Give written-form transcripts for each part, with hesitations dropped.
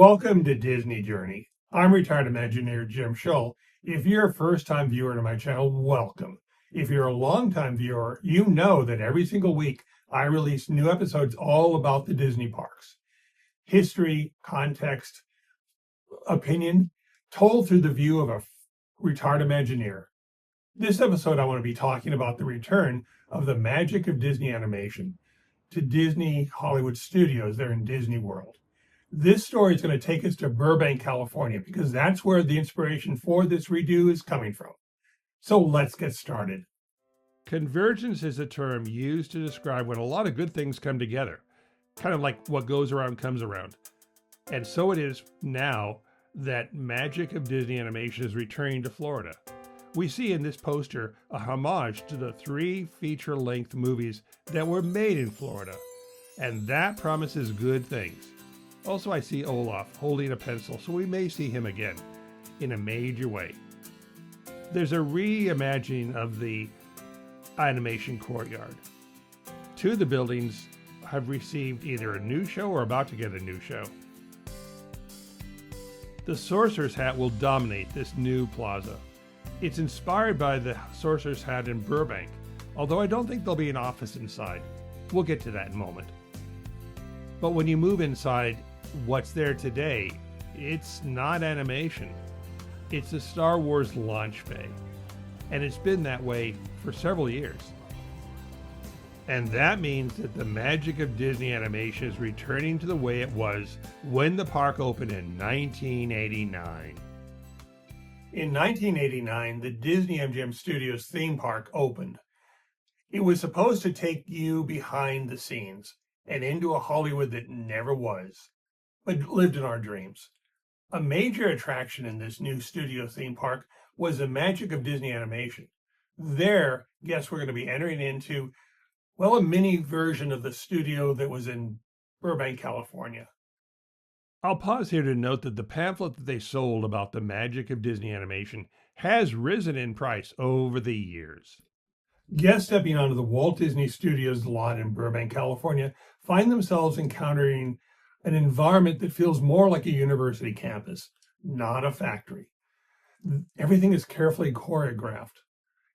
Welcome to Disney Journey. I'm retired Imagineer Jim Schull. If you're a first-time viewer to my channel, welcome. If you're a long-time viewer, you know that every single week I release new episodes all about the Disney parks. History, context, opinion, told through the view of a retired Imagineer. This episode I want to be talking about the return of the magic of Disney animation to Disney Hollywood Studios there in Disney World. This story is going to take us to Burbank, California, because that's where the inspiration for this redo is coming from. So let's get started. Convergence is a term used to describe when a lot of good things come together, kind of like what goes around comes around. And so it is now that magic of Disney animation is returning to Florida. We see in this poster a homage to the 3 feature-length movies that were made in Florida, and that promises good things. Also, I see Olaf holding a pencil, so we may see him again in a major way. There's a reimagining of the animation courtyard. 2 of the buildings have received either a new show or about to get a new show. The Sorcerer's Hat will dominate this new plaza. It's inspired by the Sorcerer's Hat in Burbank, although I don't think there'll be an office inside. We'll get to that in a moment. But when you move inside, what's there today, it's not animation. It's a Star Wars launch bay, and it's been that way for several years. And that means that the magic of Disney animation is returning to the way it was when the park opened in 1989. In 1989, the Disney MGM Studios theme park opened. It was supposed to take you behind the scenes and into a Hollywood that never was, but lived in our dreams. A major attraction in this new studio theme park was the magic of Disney animation. There, guests were going to be entering into, well, a mini version of the studio that was in Burbank, California. I'll pause here to note that the pamphlet that they sold about the magic of Disney animation has risen in price over the years. Guests stepping onto the Walt Disney Studios lot in Burbank, California, find themselves encountering an environment that feels more like a university campus, not a factory. Everything is carefully choreographed,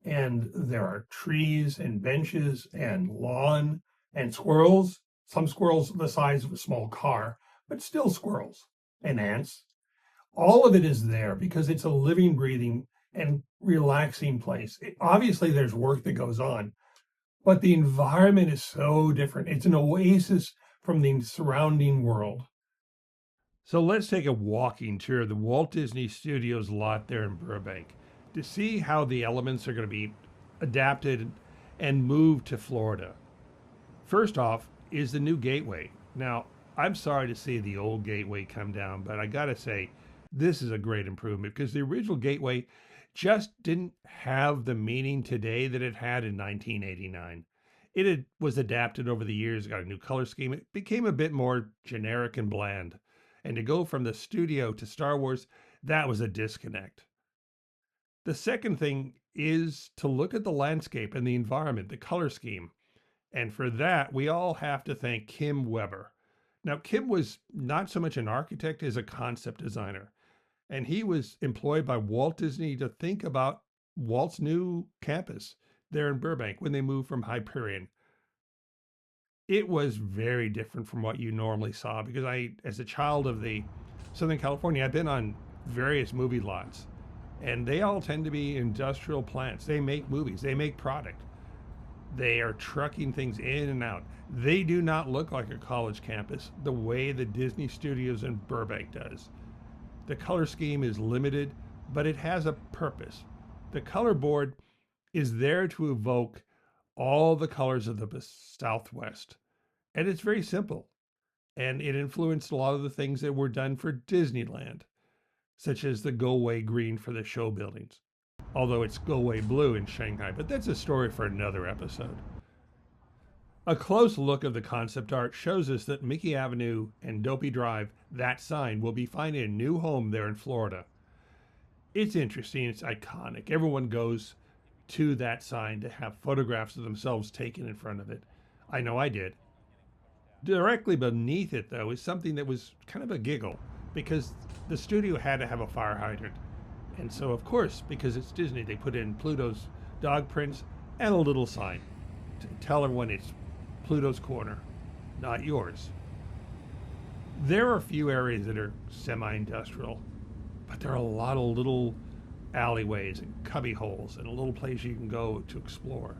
and there are trees and benches and lawn and squirrels, some squirrels the size of a small car, but still squirrels, and ants. All of it is there because it's a living, breathing, and relaxing place. Obviously, there's work that goes on, but the environment is so different. It's an oasis from the surrounding world. So let's take a walking tour of the Walt Disney Studios lot there in Burbank to see how the elements are going to be adapted and moved to Florida. First off is the new gateway. Now, I'm sorry to see the old gateway come down, but I gotta say, this is a great improvement because the original gateway just didn't have the meaning today that it had in 1989. Was adapted over the years, got a new color scheme. It became a bit more generic and bland. And to go from the studio to Star Wars, that was a disconnect. The second thing is to look at the landscape and the environment, the color scheme. And for that, we all have to thank Kim Weber. Now, Kim was not so much an architect as a concept designer. And he was employed by Walt Disney to think about Walt's new campus there in Burbank when they moved from Hyperion. It was very different from what you normally saw because as a child of the Southern California, I've been on various movie lots, and they all tend to be industrial plants. They make movies, they make product. They are trucking things in and out. They do not look like a college campus the way the Disney Studios in Burbank does. The color scheme is limited, but it has a purpose. The color board is there to evoke all the colors of the Southwest. And it's very simple. And it influenced a lot of the things that were done for Disneyland, such as the go away green for the show buildings. Although it's go away blue in Shanghai, but that's a story for another episode. A close look of the concept art shows us that Mickey Avenue and Dopey Drive, that sign, will be finding a new home there in Florida. It's interesting, it's iconic. Everyone goes to that sign to have photographs of themselves taken in front of it. I know I did. Directly beneath it, though, is something that was kind of a giggle because the studio had to have a fire hydrant. And so, of course, because it's Disney, they put in Pluto's dog prints and a little sign to tell everyone it's Pluto's corner, not yours. There are a few areas that are semi-industrial, but there are a lot of little alleyways and cubby holes and a little place you can go to explore.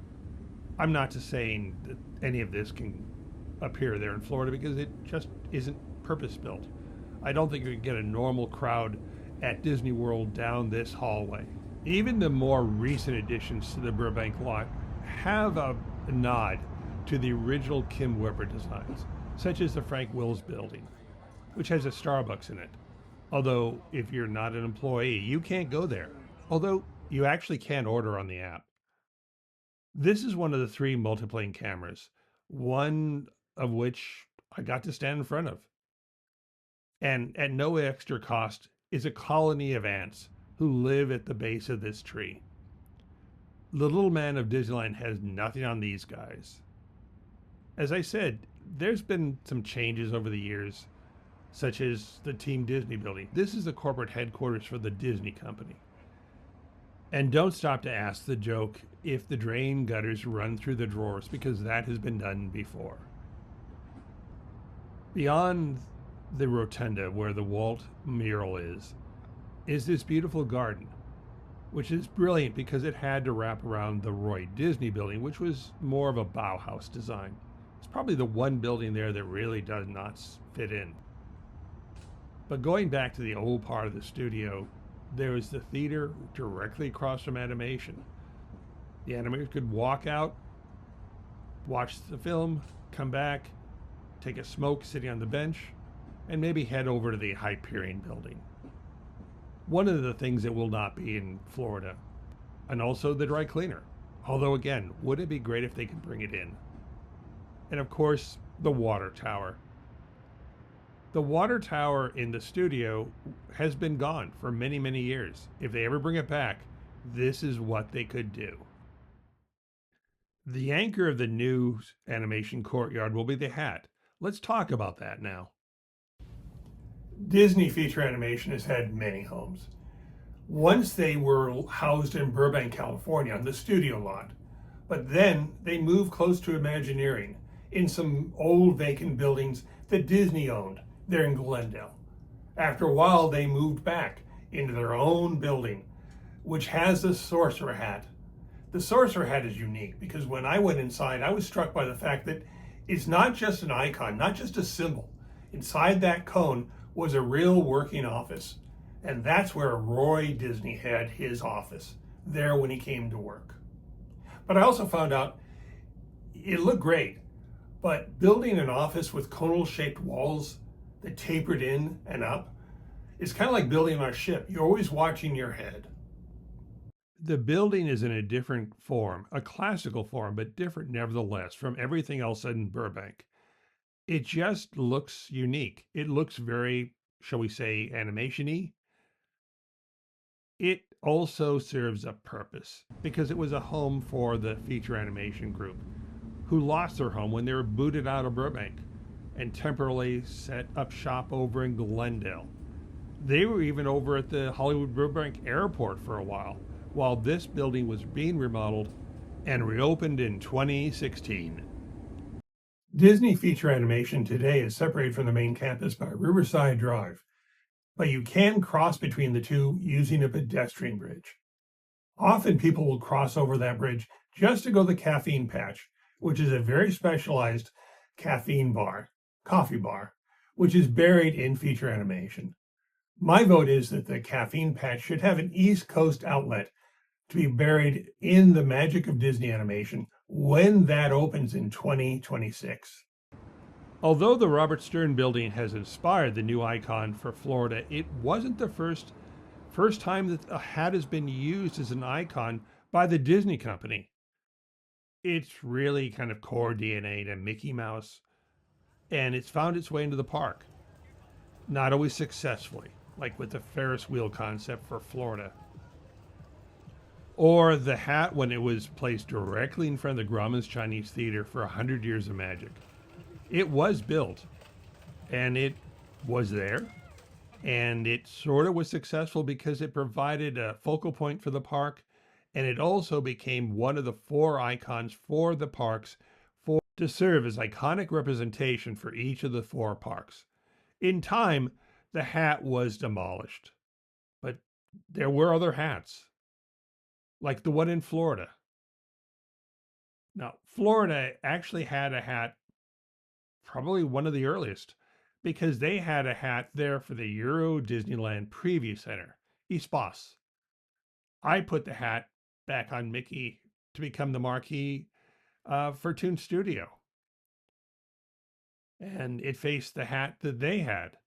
I'm not just saying that any of this can appear there in Florida because it just isn't purpose-built. I don't think you can get a normal crowd at Disney World down this hallway. Even the more recent additions to the Burbank lot have a nod to the original Kim Weber designs, such as the Frank Wills building, which has a Starbucks in it. Although, if you're not an employee, you can't go there. Although, you actually can order on the app. This is one of the 3 multiplane cameras, one of which I got to stand in front of. And at no extra cost is a colony of ants who live at the base of this tree. The little man of Disneyland has nothing on these guys. As I said, there's been some changes over the years, such as the Team Disney building. This is the corporate headquarters for the Disney company. And don't stop to ask the joke if the drain gutters run through the drawers, because that has been done before. Beyond the rotunda where the Walt mural is this beautiful garden, which is brilliant because it had to wrap around the Roy Disney building, which was more of a Bauhaus design. It's probably the one building there that really does not fit in. But going back to the old part of the studio, there was the theater directly across from animation. The animators could walk out, watch the film, come back, take a smoke sitting on the bench, and maybe head over to the Hyperion building. One of the things that will not be in Florida. And also the dry cleaner. Although again, would it be great if they could bring it in? And of course, the water tower. The water tower in the studio has been gone for many, many years. If they ever bring it back, this is what they could do. The anchor of the new animation courtyard will be the hat. Let's talk about that now. Disney feature animation has had many homes. Once they were housed in Burbank, California on the studio lot, but then they moved close to Imagineering in some old vacant buildings that Disney owned there in Glendale. After a while, they moved back into their own building, which has the Sorcerer Hat. The Sorcerer Hat is unique because when I went inside, I was struck by the fact that it's not just an icon, not just a symbol. Inside that cone was a real working office. And that's where Roy Disney had his office, there when he came to work. But I also found out it looked great, but building an office with conal-shaped walls that tapered in and up is kind of like building on a ship. You're always watching your head. The building is in a different form, a classical form, but different nevertheless from everything else in Burbank. It just looks unique. It looks very, shall we say, animation-y. It also serves a purpose because it was a home for the feature animation group who lost their home when they were booted out of Burbank and temporarily set up shop over in Glendale. They were even over at the Hollywood Burbank Airport for a while this building was being remodeled and reopened in 2016. Disney feature animation today is separated from the main campus by Riverside Drive, but you can cross between the two using a pedestrian bridge. Often people will cross over that bridge just to go to the Caffeine Patch, which is a very specialized coffee bar, which is buried in feature animation. My vote is that the Caffeine Patch should have an East Coast outlet to be buried in the magic of Disney animation when that opens in 2026. Although the Robert Stern building has inspired the new icon for Florida, it wasn't the first time that a hat has been used as an icon by the Disney company. It's really kind of core DNA to Mickey Mouse, and it's found its way into the park. Not always successfully, like with the Ferris wheel concept for Florida. Or the hat when it was placed directly in front of the Grauman's Chinese Theater for 100 Years of Magic. It was built, and it was there, And it sort of was successful because it provided a focal point for the park. And it also became one of the four icons for the parks to serve as iconic representation for each of the four parks. In time, the hat was demolished, but there were other hats, like the one in Florida. Now, Florida actually had a hat, probably one of the earliest, because they had a hat there for the Euro Disneyland Preview Center, Espas. I put the hat back on Mickey to become the marquee for Toon Studio, and it faced the hat that they had.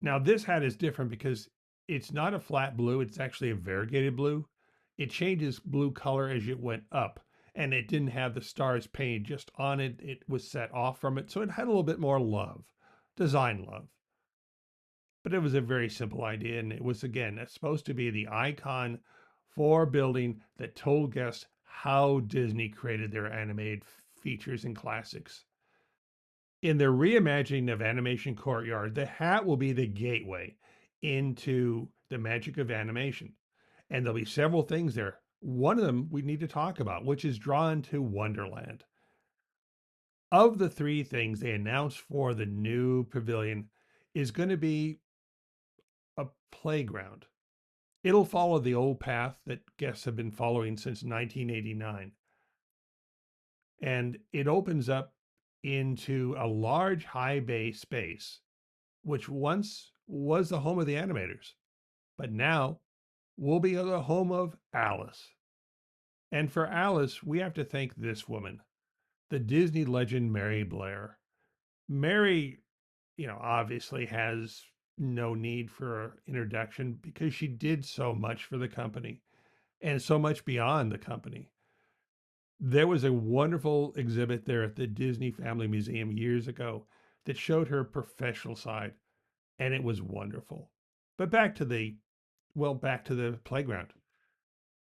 Now, this hat is different because it's not a flat blue, it's actually a variegated blue. It changes blue color as it went up, and it didn't have the stars painted just on it. It was set off from it, so it had a little bit more love, design love. But it was a very simple idea, and it was, again, it's supposed to be the icon for building that told guests how Disney created their animated features and classics. In their reimagining of Animation Courtyard, the hat will be the gateway into the magic of animation. And there'll be several things there. One of them we need to talk about, which is drawn to Wonderland. Of the three things they announced for the new pavilion is going to be a playground. It'll follow the old path that guests have been following since 1989. And it opens up into a large high bay space, which once was the home of the animators, but now will be the home of Alice. And for Alice, we have to thank this woman, the Disney legend Mary Blair. Mary, obviously has no need for introduction because she did so much for the company and so much beyond the company. There was a wonderful exhibit there at the Disney Family Museum years ago that showed her professional side, and it was wonderful. But back to the playground.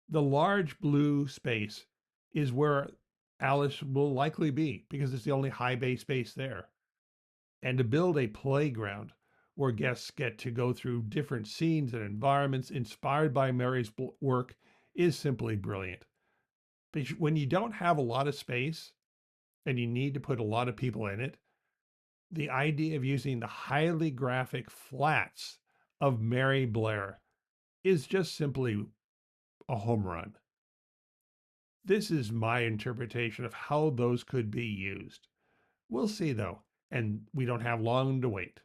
The large blue space is where Alice will likely be because it's the only high bay space there. And to build a playground where guests get to go through different scenes and environments inspired by Mary's work is simply brilliant. But when you don't have a lot of space and you need to put a lot of people in it, the idea of using the highly graphic flats of Mary Blair is just simply a home run. This is my interpretation of how those could be used. We'll see though, and we don't have long to wait.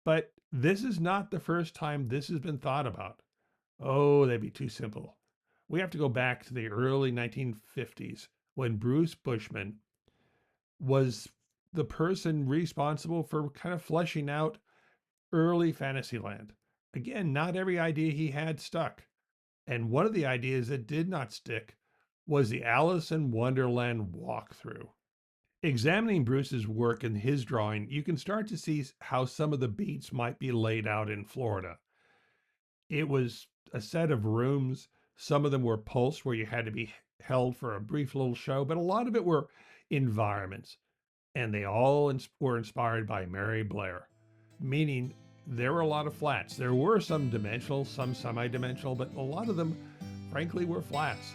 But this is not the first time this has been thought about. Oh, that'd be too simple. We have to go back to the early 1950s when Bruce Bushman was the person responsible for kind of fleshing out early Fantasyland. Again, not every idea he had stuck. And one of the ideas that did not stick was the Alice in Wonderland walkthrough. Examining Bruce's work and his drawing, you can start to see how some of the beats might be laid out in Florida. It was a set of rooms. Some of them were pulsed where you had to be held for a brief little show, but a lot of it were environments. And they all were inspired by Mary Blair, meaning there were a lot of flats. There were some dimensional, some semi-dimensional, but a lot of them, frankly, were flats.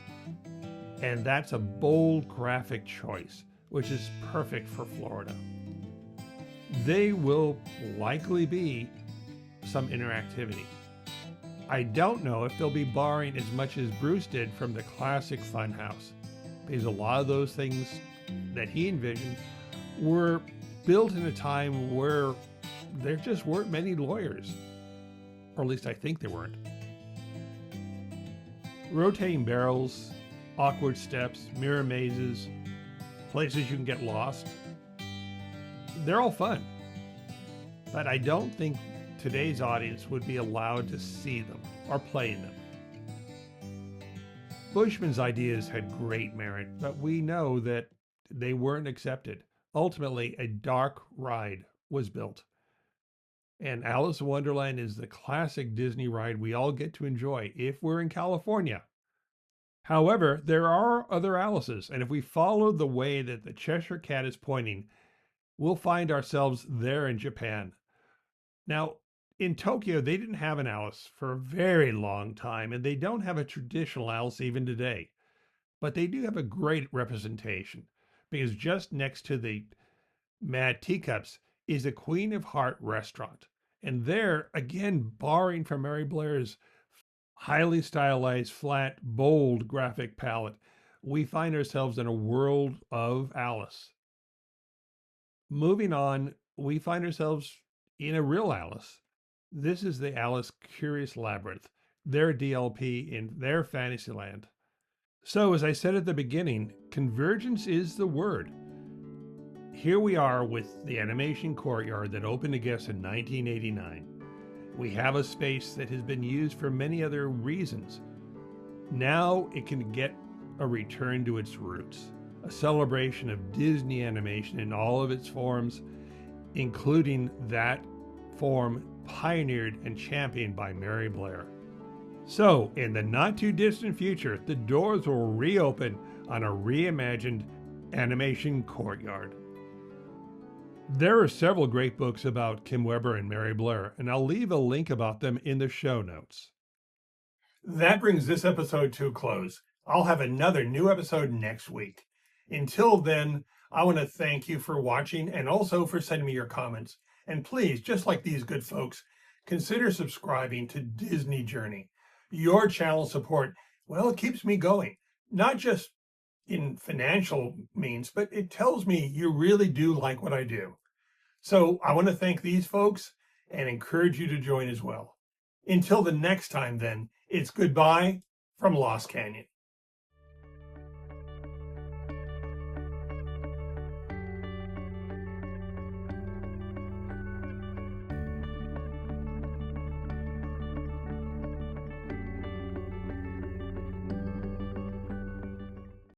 And that's a bold graphic choice, which is perfect for Florida. They will likely be some interactivity. I don't know if they'll be borrowing as much as Bruce did from the classic Funhouse, because a lot of those things that he envisioned were built in a time where there just weren't many lawyers, or at least I think there weren't. Rotating barrels, awkward steps, mirror mazes, places you can get lost, they're all fun. But I don't think today's audience would be allowed to see them or play in them. Bushman's ideas had great merit, but we know that they weren't accepted. Ultimately, a dark ride was built. And Alice in Wonderland is the classic Disney ride we all get to enjoy if we're in California. However, there are other Alices, and if we follow the way that the Cheshire Cat is pointing, we'll find ourselves there in Japan. Now, in Tokyo, they didn't have an Alice for a very long time, and they don't have a traditional Alice even today. But they do have a great representation because just next to the Mad Teacups is a Queen of Heart restaurant. And there, again, borrowing from Mary Blair's highly stylized, flat, bold graphic palette, we find ourselves in a world of Alice. Moving on, we find ourselves in a real Alice. This is the Alice Curious Labyrinth, their DLP in their Fantasyland. So, as I said at the beginning, convergence is the word. Here we are with the animation courtyard that opened to guests in 1989. We have a space that has been used for many other reasons. Now it can get a return to its roots, a celebration of Disney animation in all of its forms, including that form pioneered and championed by Mary Blair. So, in the not too distant future, the doors will reopen on a reimagined animation courtyard. There are several great books about Kim Weber and Mary Blair, and I'll leave a link about them in the show notes. That brings this episode to a close. I'll have another new episode next week. Until then, I want to thank you for watching and also for sending me your comments. And please, just like these good folks, consider subscribing to Disney Journey. Your channel support, well, it keeps me going, not just in financial means, but it tells me you really do like what I do. So I want to thank these folks and encourage you to join as well. Until the next time then, it's goodbye from Lost Canyon.